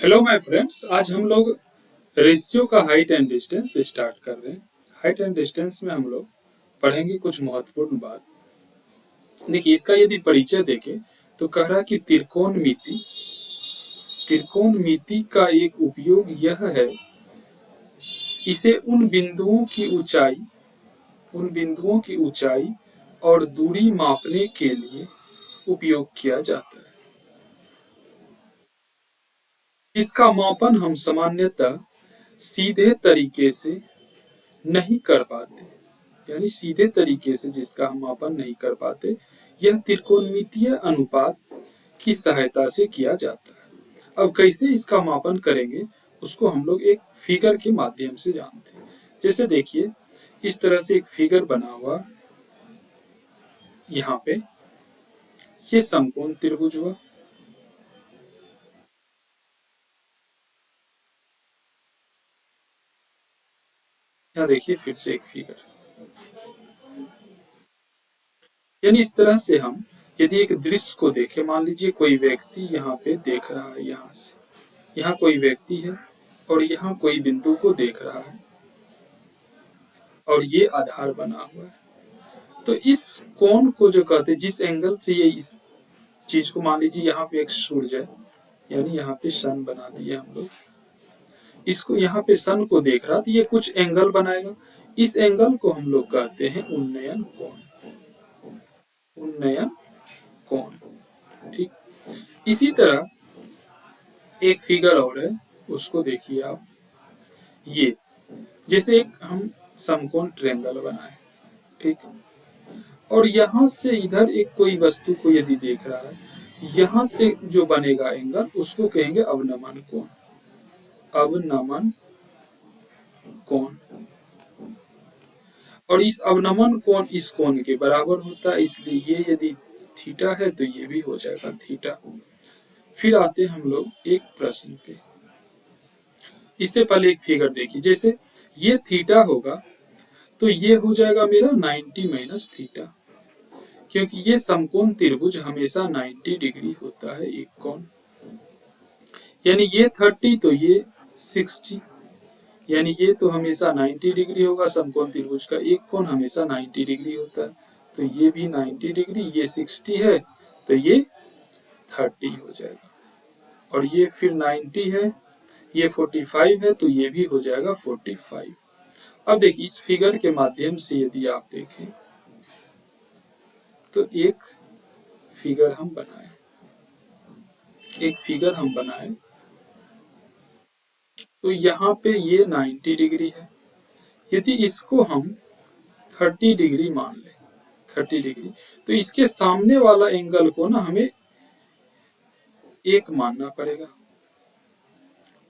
Hello my friends, आज हम लोग रेशियो का हाइट एंड डिस्टेंस स्टार्ट कर रहे हैं। हाइट एंड डिस्टेंस में हम लोग पढ़ेंगे कुछ महत्वपूर्ण बात। देखिए, इसका यदि परिचय देखें तो कह रहा है कि त्रिकोणमिति का एक उपयोग यह है, इसे उन बिंदुओं की ऊंचाई और दूरी मापने के लिए उपयोग किया जाता है। इसका मापन हम सामान्यतः सीधे तरीके से नहीं कर पाते, यानी सीधे तरीके से जिसका हम मापन नहीं कर पाते, यह त्रिकोणमितीय अनुपात की सहायता से किया जाता है। अब कैसे इसका मापन करेंगे उसको हम लोग एक फिगर के माध्यम से जानते हैं। जैसे देखिए, इस तरह से एक फिगर बना हुआ, यहाँ पे ये समकोण त्रिभुज हुआ। यहाँ देखिए फिर से एक फिगर, यानी इस तरह से हम यदि एक दृश्य को देखें, मान लीजिए कोई व्यक्ति यहाँ पे देख रहा है, यहाँ से यहाँ कोई व्यक्ति है और यहाँ कोई बिंदु को देख रहा है और ये आधार बना हुआ है। तो इस कोण को जो कहते हैं, जिस एंगल से ये इस चीज को, मान लीजिए यहाँ पे एक सूरज है, यानी यहाँ पे सन बना दिए हम लोग, इसको यहाँ पे सन को देख रहा, तो ये कुछ एंगल बनाएगा। इस एंगल को हम लोग कहते हैं उन्नयन कोण। उन्नयन कोण, ठीक। इसी तरह एक फिगर और है, उसको देखिए आप। ये जैसे एक हम समकोण ट्रायंगल बनाए, ठीक, और यहाँ से इधर एक कोई वस्तु को यदि देख रहा है, यहाँ से जो बनेगा एंगल उसको कहेंगे अवनमन कोण। अवनमन कोण, और इस अवनमन कोण इस कोण के बराबर होता है, इसलिए ये यदि थीटा है तो ये भी हो जाएगा थीटा। फिर आते हम लोग एक प्रश्न पे। इससे पहले एक फिगर देखिए, जैसे ये थीटा होगा तो ये हो जाएगा मेरा 90 माइनस थीटा, क्योंकि ये समकोण त्रिभुज हमेशा 90 डिग्री होता है एक कोण। यानी ये 30 तो ये 60, यानी ये तो हमेशा 90 डिग्री होगा। समकोण त्रिभुज का एक कोण हमेशा 90 डिग्री होता है, तो ये भी 90 डिग्री, ये 60 है तो ये 30 हो जाएगा, और ये फिर 90 है, ये 45 है तो ये भी हो जाएगा 45। अब देखिए, इस फिगर के माध्यम से यदि आप देखें तो एक फिगर हम बनाए, तो यहाँ पे ये 90 डिग्री है। यदि इसको हम 30 डिग्री मान लें, 30 डिग्री, तो इसके सामने वाला एंगल को ना हमें एक मानना पड़ेगा,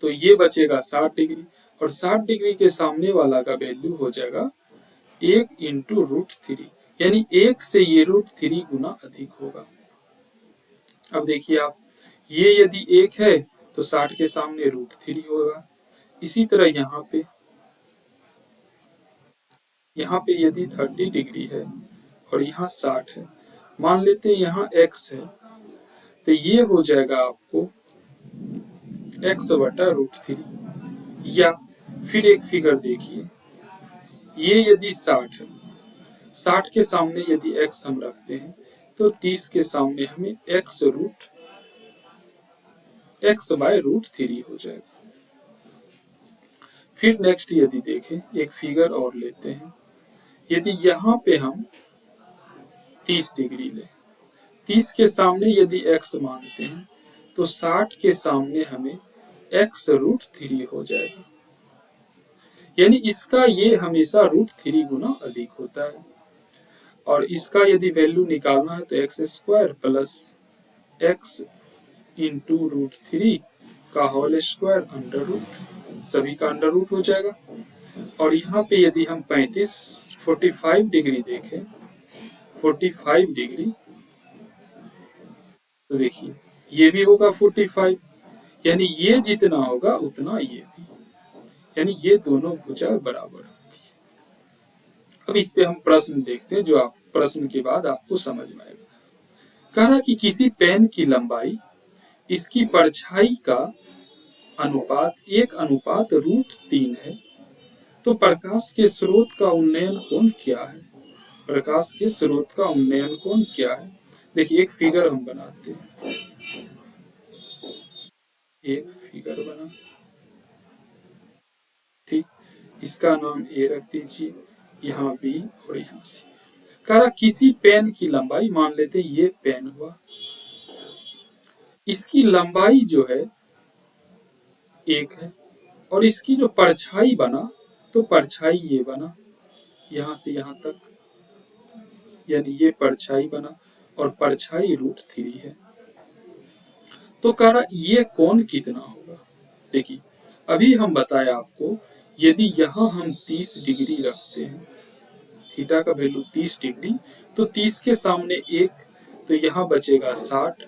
तो ये बचेगा 60 डिग्री, और 60 डिग्री के सामने वाला का वैल्यू हो जाएगा 1 इंटू √3, यानी 1 से ये √3 गुना अधिक होगा। अब देखिए आप, ये यदि 1 है तो 60 के सामने √3 होगा। इसी तरह यहाँ पे यदि 30 डिग्री है और यहाँ 60 है, मान लेते हैं यहाँ x है, तो ये हो जाएगा आपको x/√3। या फिर एक फिगर देखिए, ये यदि 60 है, 60 के सामने यदि x हम रखते हैं तो 30 के सामने हमें x/√3 हो जाएगा। फिर नेक्स्ट यदि देखें, एक फिगर और लेते हैं। यदि यहाँ पे हम 30 डिग्री लें, 30 के सामने यदि x मानते हैं तो 60 के सामने हमें x/√3 हो जाएगा, यानी इसका ये हमेशा √3 गुना अधिक होता है। और इसका यदि वैल्यू निकालना है तो x² प्लस x इंटू √3 का होल स्क्वायर अंडर रूट, सभी का अंडर रूट हो जाएगा। और यहाँ पे यदि हम 45 डिग्री देखें, 45 डिग्री, तो देखिए ये भी होगा 45, यानी ये जितना होगा उतना ये भी, यानी ये दोनों भुजा बराबर होती है। अब इस पे हम प्रश्न देखते हैं, जो आप प्रश्न के बाद आपको समझ में आएगा। कह रहा कि किसी पेन की लंबाई इसकी परछाई का अनुपात 1:√3 है, तो प्रकाश के स्रोत का उन्नयन कोण क्या है? प्रकाश के स्रोत का उन्नयन कोण क्या है? देखिए एक फिगर हम बनाते हैं, एक फिगर बना, ठीक, इसका नाम ए रख दीजिए, यहाँ बी और यहाँ सी। कहा किसी पेन की लंबाई, मान लेते ये पेन हुआ, इसकी लंबाई जो है 1 है, और इसकी जो परछाई बना, तो परछाई ये बना यहाँ से यहाँ तक, यानी ये परछाई बना और परछाई √3 है। तो कह रहा ये कोण कितना होगा? देखिए अभी हम बताया आपको, यदि यहाँ हम 30 डिग्री रखते हैं, थीटा का वैल्यू 30 डिग्री, तो 30 के सामने 1, तो यहाँ बचेगा 60,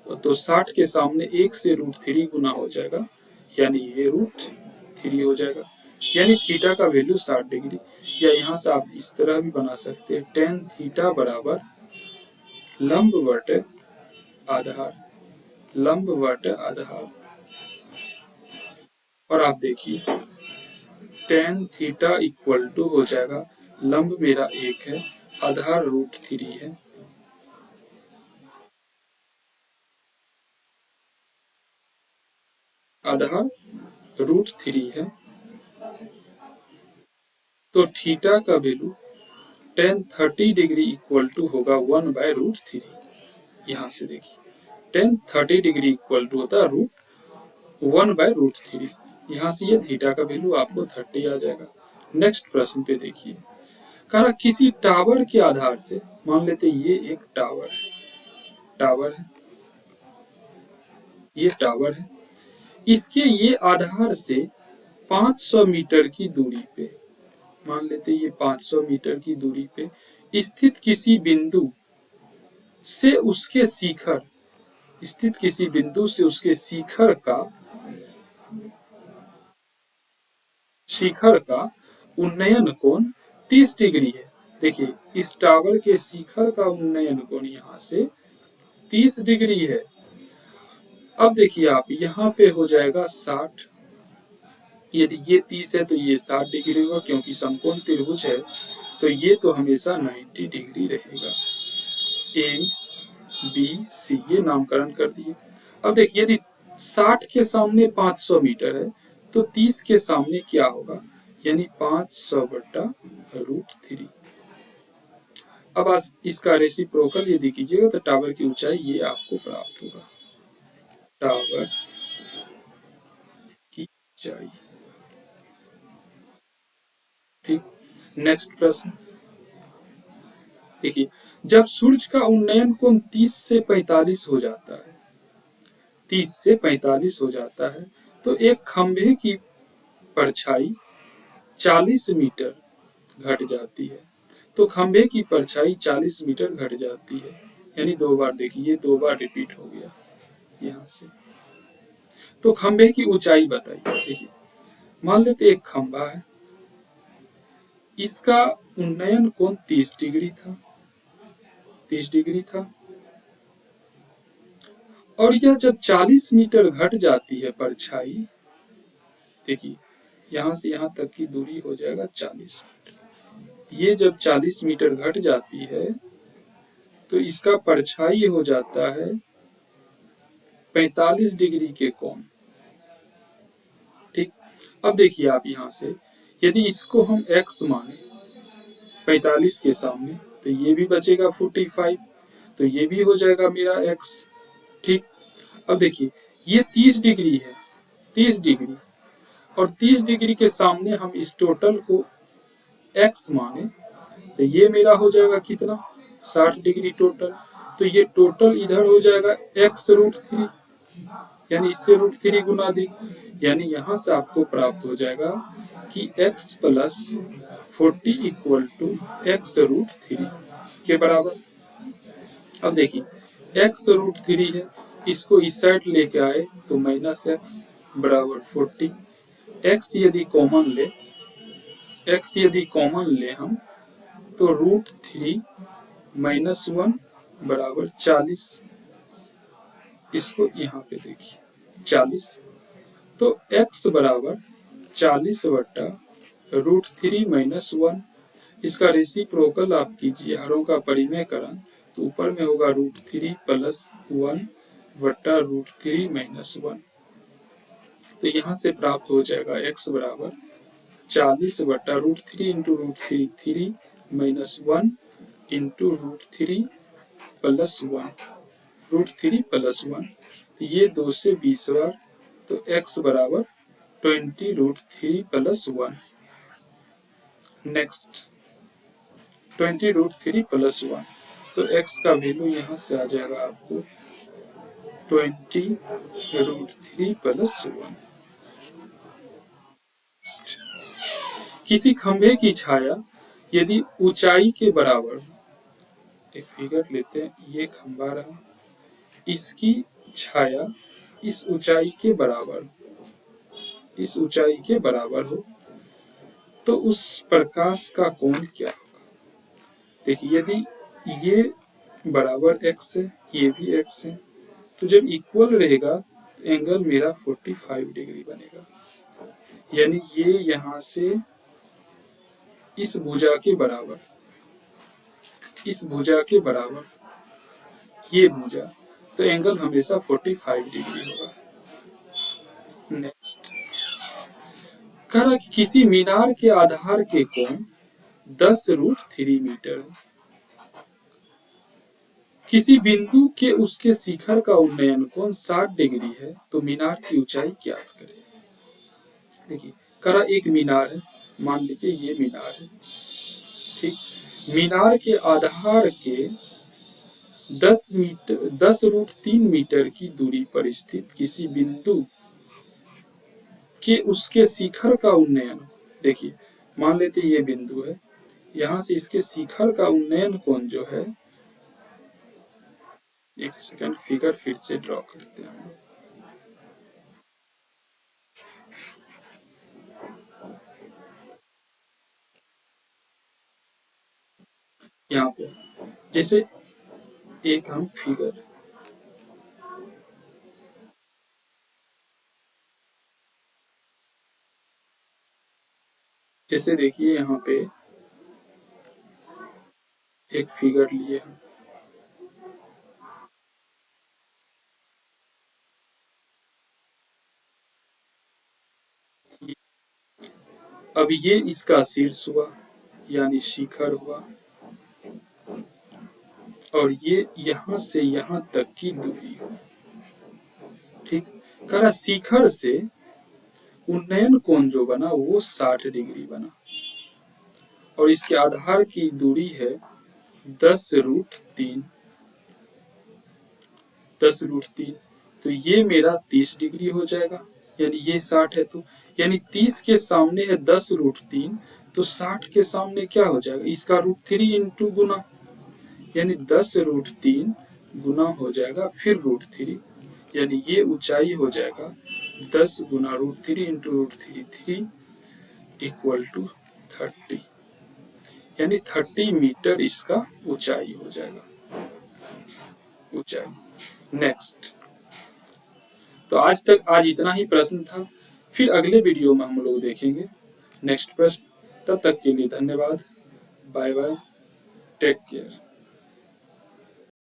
तो 60 के सामने 1 से √3 गुना हो जाएगा, यानी ये √3 हो जाएगा, यानी थीटा का वैल्यू 60 डिग्री। या यहाँ से आप इस तरह भी बना सकते हैं, tan थीटा बराबर लंबवत आधार, लंबवत आधार। और आप देखिए tan थीटा इक्वल टू हो जाएगा, लंब मेरा 1 है, आधार √3 है, आधार √3 है, तो थीटा का value tan 30 degree equal to होगा 1/√3। यहाँ से देखिए tan 30 डिग्री इक्वल टू होता है 1/√3। यहाँ से ये थीटा का वैल्यू आपको 30 आ जाएगा। नेक्स्ट प्रश्न पे देखिए, कहा किसी टावर के आधार से, मान लेते ये एक टावर है, टावर है, ये टावर है, इसके ये आधार से 500 मीटर की दूरी पे, मान लेते ये 500 मीटर की दूरी पे स्थित किसी बिंदु से उसके शिखर, स्थित किसी बिंदु से उसके शिखर का उन्नयन कोण 30 डिग्री है। देखिए इस टावर के शिखर का उन्नयन कोण यहाँ से 30 डिग्री है। अब देखिए आप यहाँ पे हो जाएगा 60, यदि ये 30 है तो ये 60 डिग्री होगा, क्योंकि समकोण त्रिभुज है तो ये तो हमेशा 90 डिग्री रहेगा। ए बी सी ये नामकरण कर दिए। अब देखिए यदि 60 के सामने 500 मीटर है तो 30 के सामने क्या होगा, यानी 500/√3। अब इसका रेसिप्रोकल यदि कीजिएगा तो टावर की ऊंचाई ये आपको प्राप्त होगा, टावर की ऊंचाई। ठीक, नेक्स्ट प्रश्न देखिए, जब सूर्य का उन्नयन कोण 30 से 45 हो जाता है, 30 से 45 हो जाता है, तो एक खंभे की परछाई 40 मीटर घट जाती है। तो खंभे की परछाई 40 मीटर घट जाती है, यानी 2 बार, देखिए ये 2 बार रिपीट हो गया यहाँ से। तो खंभे की ऊंचाई बताइए। देखिए मान लेते एक खंभा है, इसका उन्नयन कोण 30 डिग्री था, 30 डिग्री था, और यह जब 40 मीटर घट जाती है परछाई, देखिए यहाँ से यहाँ तक की दूरी हो जाएगा 40 मीटर। ये जब 40 मीटर घट जाती है तो इसका परछाई हो जाता है 45 डिग्री के कोण। ठीक, अब देखिए आप यहाँ से यदि इसको हम x माने 45 के सामने, तो ये भी बचेगा 45, तो ये भी हो जाएगा मेरा x। ठीक, अब देखिए ये 30 डिग्री है, 30 डिग्री, और 30 डिग्री के सामने हम इस टोटल को x माने तो ये मेरा हो जाएगा कितना, 60 डिग्री टोटल। तो ये टोटल इधर हो जाएगा x√3, यानी इससे √3 गुना अधिक, यानी यहाँ से आपको प्राप्त हो जाएगा कि x + 40 = x√3 के बराबर। अब देखिए x√3 है, इसको इस साइड लेके आए तो -x बराबर 40। x यदि कॉमन ले हम तो √3 - 1 बराबर 40। इसको यहाँ पे देखिए 40, तो x बराबर 40/√3 - 1। इसका रेसिप्रोकल आप कीजिए, हरों का परिमेयकरण, तो ऊपर में होगा √3 + 1/√3 - 1। तो यहाँ से प्राप्त हो जाएगा x बराबर 40/√3 × √3 3 - 1 × √3 + 1 √3 + 1। ये 2 से 20 बार, तो x बराबर 20√3 + 1। नेक्स्ट 20√3 + 1, तो x का वैल्यू यहाँ से आ जाएगा आपको 20√3 + 1। किसी खंभे की छाया यदि ऊंचाई के बराबर, एक फिगर लेते हैं, ये खंभा रहा, इसकी छाया इस ऊंचाई के बराबर, इस ऊंचाई के बराबर हो, तो उस प्रकाश का कोण क्या होगा। देखिए, यदि ये बराबर x है, ये भी x है, तो जब इक्वल रहेगा तो एंगल मेरा 45 डिग्री बनेगा। यानी ये यहाँ से इस भुजा के बराबर, इस भुजा के बराबर ये भुजा, तो एंगल हमेशा 45 डिग्री होगा। नेक्स्ट कह रहा कि किसी मीनार के आधार के कोण 10√3 मीटर है। किसी बिंदु के उसके शिखर का उन्नयन कोण 60 डिग्री है, तो मीनार की ऊंचाई क्या करें। देखिए, करा एक मीनार है, मान लीजिए ये मीनार है, ठीक। मीनार के आधार के 10√3 मीटर की दूरी पर स्थित किसी बिंदु के उसके शिखर का उन्नयन, देखिए मान लेते ये बिंदु है, यहां से इसके शिखर का उन्नयन कोण जो है, एक सेकंड फिगर फिर से ड्रॉ करते हैं। यहाँ पे जैसे एक हम फिगर, जैसे देखिए यहाँ पे एक फिगर लिए हम, अब ये इसका शीर्ष हुआ यानी शिखर हुआ, और ये यहाँ से यहाँ तक की दूरी हो, ठीक। करा शिखर से उन्नयन कोण जो बना वो 60 डिग्री बना, और इसके आधार की दूरी है 10√3, 10√3, तो ये मेरा 30 डिग्री हो जाएगा, यानी ये 60 है, तो यानी 30 के सामने है 10√3, तो 60 के सामने क्या हो जाएगा, इसका √3 इंटू गुना, यानी 10√3 गुना हो जाएगा फिर √3, यानी ये ऊंचाई हो जाएगा 10 गुना √3 इंटू √3 3 = 30, यानी 30 मीटर इसका ऊंचाई हो जाएगा, ऊंचाई। नेक्स्ट, तो आज इतना ही प्रश्न था, फिर अगले वीडियो में हम लोग देखेंगे नेक्स्ट प्रश्न। तब तक के लिए धन्यवाद, बाय बाय, टेक केयर।